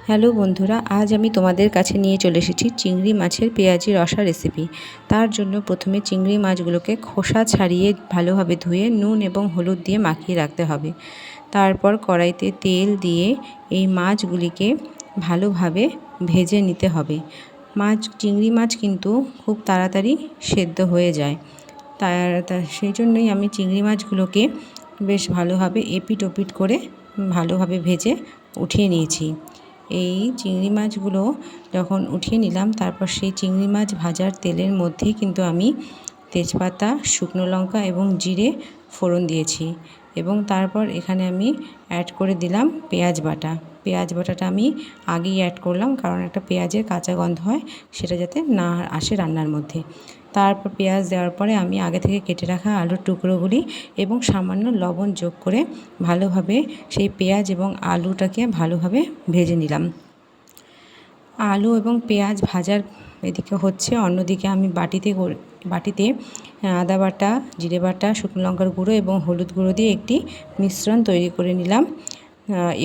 Hello বন্ধুরা, আজ আমি তোমাদের কাছে নিয়ে চলে এসেছি চিংড়ি মাছের পেঁয়াজি রসা রেসিপি। তার জন্য প্রথমে চিংড়ি মাছগুলোকে খোসা ছাড়িয়ে ভালোভাবে ধুয়ে নুন এবং হলুদ দিয়ে মাখিয়ে রাখতে হবে। তারপর কড়াইতে তেল দিয়ে এই মাছগুলিকে ভালোভাবে ভেজে নিতে হবে। চিংড়ি মাছ কিন্তু খুব তাড়াতাড়ি সেদ্ধ হয়ে যায়। সেই জন্যই আমি চিংড়ি মাছগুলোকে বেশ ভালোভাবে এপিট ওপিট করে ভালোভাবে ভেজে উঠিয়ে নিয়েছি। এই চিংড়ি মাছগুলো যখন উঠিয়ে নিলাম, তারপর সেই চিংড়ি মাছ ভাজার তেলের মধ্যেই কিন্তু আমি তেজপাতা, শুকনো লঙ্কা এবং জিরে ফোড়ন দিয়েছি এবং তারপর এখানে আমি অ্যাড করে দিলাম পেঁয়াজ বাটা। পেঁয়াজ বাটাটা আমি আগেই অ্যাড করলাম, কারণ একটা পেঁয়াজের কাঁচা গন্ধ হয়, সেটা যাতে না আসে রান্নার মধ্যে। তারপর পেঁয়াজ দেওয়ার পরে আমি আগে থেকে কেটে রাখা আলুর টুকরোগুলি এবং সামান্য লবণ যোগ করে ভালোভাবে সেই পেঁয়াজ এবং আলুটাকে ভালোভাবে ভেজে নিলাম। আলু এবং পেঁয়াজ ভাজার এদিকে হচ্ছে, অন্যদিকে আমি বাটিতে আদা বাটা, জিরে বাটা, শুকনো লঙ্কার গুঁড়ো এবং হলুদ গুঁড়ো দিয়ে একটি মিশ্রণ তৈরি করে নিলাম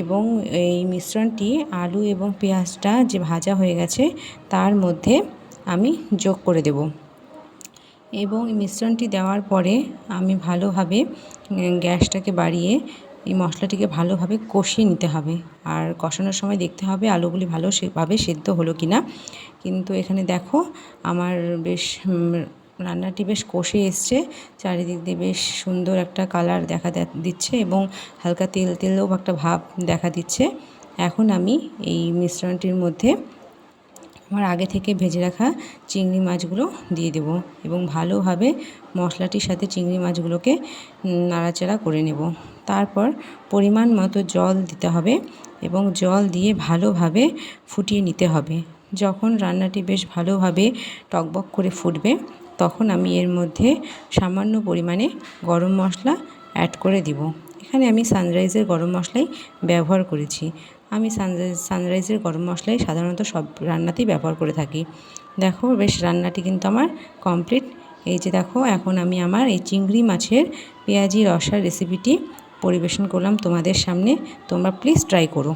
এবং এই মিশ্রণটি আলু এবং পেঁয়াজটা যে ভাজা হয়ে গেছে তার মধ্যে আমি যোগ করে দেব এবং এই মিশ্রণটি দেওয়ার পরে আমি ভালোভাবে গ্যাসটাকে বাড়িয়ে এই মশলাটিকে ভালোভাবে কষিয়ে নিতে হবে। আর কষানোর সময় দেখতে হবে আলুগুলি ভালোভাবে সেদ্ধ হলো কি না। কিন্তু এখানে দেখো আমার বেশ রান্নাটি বেশ কষে এসছে, চারিদিক দিয়ে বেশ সুন্দর একটা কালার দেখা দিচ্ছে এবং হালকা তেলও একটা ভাব দেখা দিচ্ছে। এখন আমি এই মিশ্রণটির মধ্যে আমার আগে থেকে ভেজে রাখা চিংড়ি মাছগুলো দিয়ে দেব এবং ভালোভাবে মশলাটির সাথে চিংড়ি মাছগুলোকে নাড়াচাড়া করে নেব। তারপর পরিমাণ মতো জল দিতে হবে এবং জল দিয়ে ভালোভাবে ফুটিয়ে নিতে হবে। যখন রান্নাটি বেশ ভালোভাবে টকবক করে ফুটবে, তখন আমি এর মধ্যে সামান্য পরিমাণে গরম মশলা অ্যাড করে দিব। এখানে আমি সানরাইজের গরম মশলাই ব্যবহার করেছি। আমি সানরাইজের গরম মশলাই সাধারণত সব রান্নাতেই ব্যবহার করে থাকি। দেখো বেশ রান্নাটি কিন্তু আমার কমপ্লিট। এই যে দেখো, এখন আমি আমার এই চিংড়ি মাছের পেঁয়াজি রসার রেসিপিটি পরিবেশন করলাম তোমাদের সামনে। তোমরা প্লিজ ট্রাই করো।